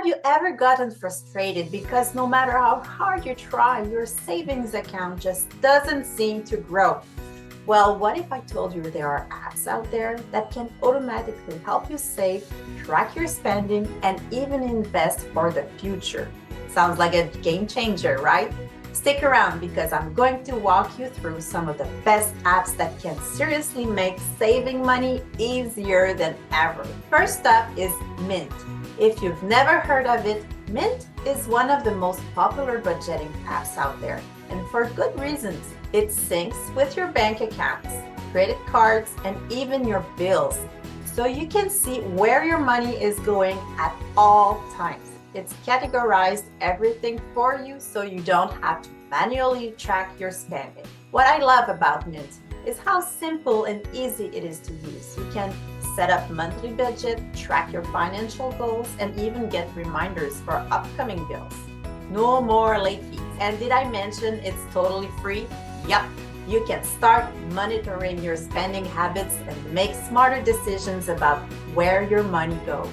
Have you ever gotten frustrated because no matter how hard you try, your savings account just doesn't seem to grow? Well, what if I told you there are apps out there that can automatically help you save, track your spending, and even invest for the future? Sounds like a game changer, right? Stick around because I'm going to walk you through some of the best apps that can seriously make saving money easier than ever. First up is Mint. If you've never heard of it, Mint is one of the most popular budgeting apps out there, and for good reasons. It syncs with your bank accounts, credit cards, and even your bills, so you can see where your money is going at all times. It's categorized everything for you so you don't have to manually track your spending. What I love about Mint is how simple and easy it is to use. You can set up monthly budget, track your financial goals, and even get reminders for upcoming bills. No more late fees. And did I mention it's totally free? Yup. You can start monitoring your spending habits and make smarter decisions about where your money goes.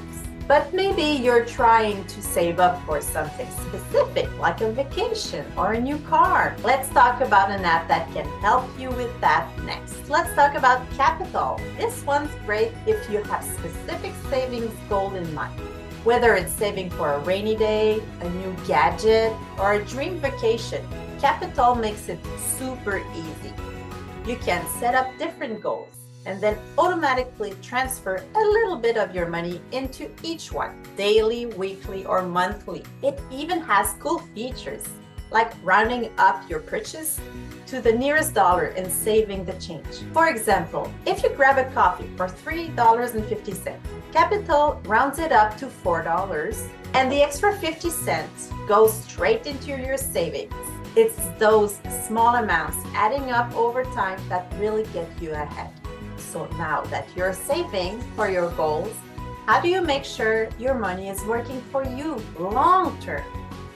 But maybe you're trying to save up for something specific, like a vacation or a new car. Let's talk about an app that can help you with that next. Let's talk about Capital. This one's great if you have specific savings goal in mind. Whether it's saving for a rainy day, a new gadget, or a dream vacation, Capital makes it super easy. You can set up different goals and then automatically transfer a little bit of your money into each one, daily, weekly, or monthly. It even has cool features like rounding up your purchase to the nearest dollar and saving the change. For example, if you grab a coffee for $3.50, Capital rounds it up to $4, and the extra 50 cents goes straight into your savings. It's those small amounts adding up over time that really get you ahead. So now that you're saving for your goals, how do you make sure your money is working for you long term?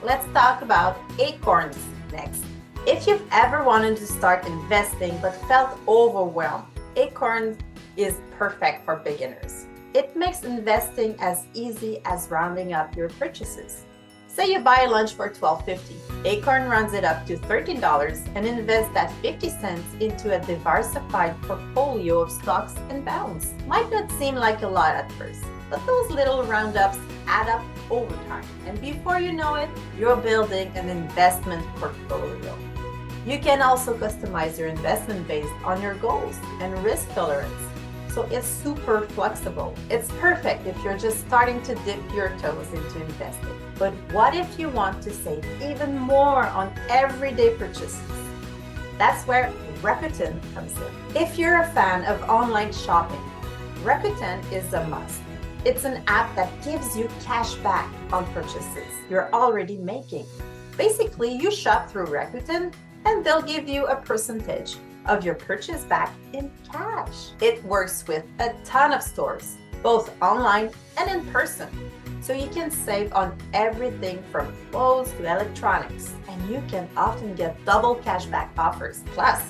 Let's talk about Acorns next. If you've ever wanted to start investing but felt overwhelmed, Acorns is perfect for beginners. It makes investing as easy as rounding up your purchases. Say you buy lunch for $12.50. Acorn rounds it up to $13 and invests that 50 cents into a diversified portfolio of stocks and bonds. Might not seem like a lot at first, but those little roundups add up over time. And before you know it, you're building an investment portfolio. You can also customize your investment based on your goals and risk tolerance. So it's super flexible. It's perfect if you're just starting to dip your toes into investing. But what if you want to save even more on everyday purchases? That's where Rakuten comes in. If you're a fan of online shopping, Rakuten is a must. It's an app that gives you cash back on purchases you're already making. Basically, you shop through Rakuten and they'll give you a percentage of your purchase back in cash. It works with a ton of stores, both online and in person. So you can save on everything from clothes to electronics, and you can often get double cashback offers. Plus,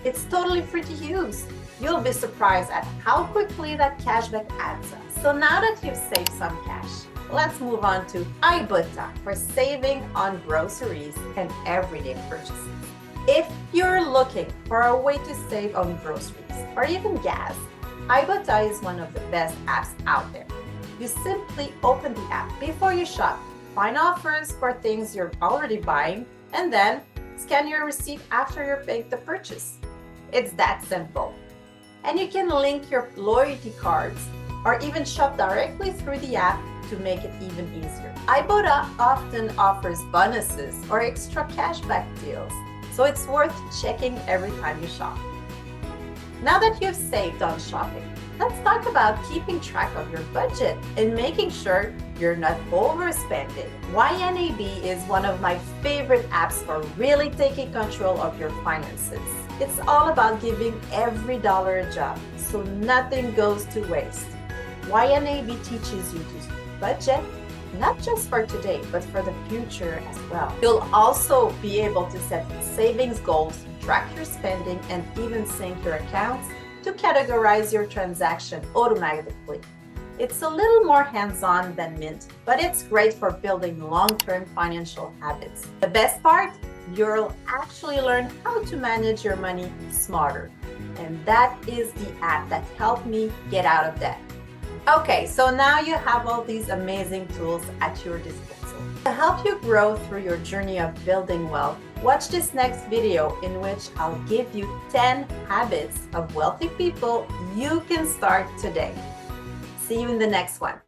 it's totally free to use. You'll be surprised at how quickly that cashback adds up. So now that you've saved some cash, let's move on to iBota for saving on groceries and everyday purchases. If you're looking for a way to save on groceries or even gas, iBota is one of the best apps out there. You simply open the app before you shop, find offers for things you're already buying, and then scan your receipt after you've made the purchase. It's that simple. And you can link your loyalty cards or even shop directly through the app to make it even easier. iBota often offers bonuses or extra cashback deals, so it's worth checking every time you shop. Now that you've saved on shopping, let's talk about keeping track of your budget and making sure you're not overspending. YNAB is one of my favorite apps for really taking control of your finances. It's all about giving every dollar a job, so nothing goes to waste. YNAB teaches you to budget, not just for today, but for the future as well. You'll also be able to set savings goals, track your spending, and even sync your accounts to categorize your transaction automatically. It's a little more hands-on than Mint, but it's great for building long-term financial habits. The best part? You'll actually learn how to manage your money smarter. And that is the app that helped me get out of debt. Okay, so now you have all these amazing tools at your disposal. To help you grow through your journey of building wealth, watch this next video in which I'll give you 10 habits of wealthy people you can start today. See you in the next one.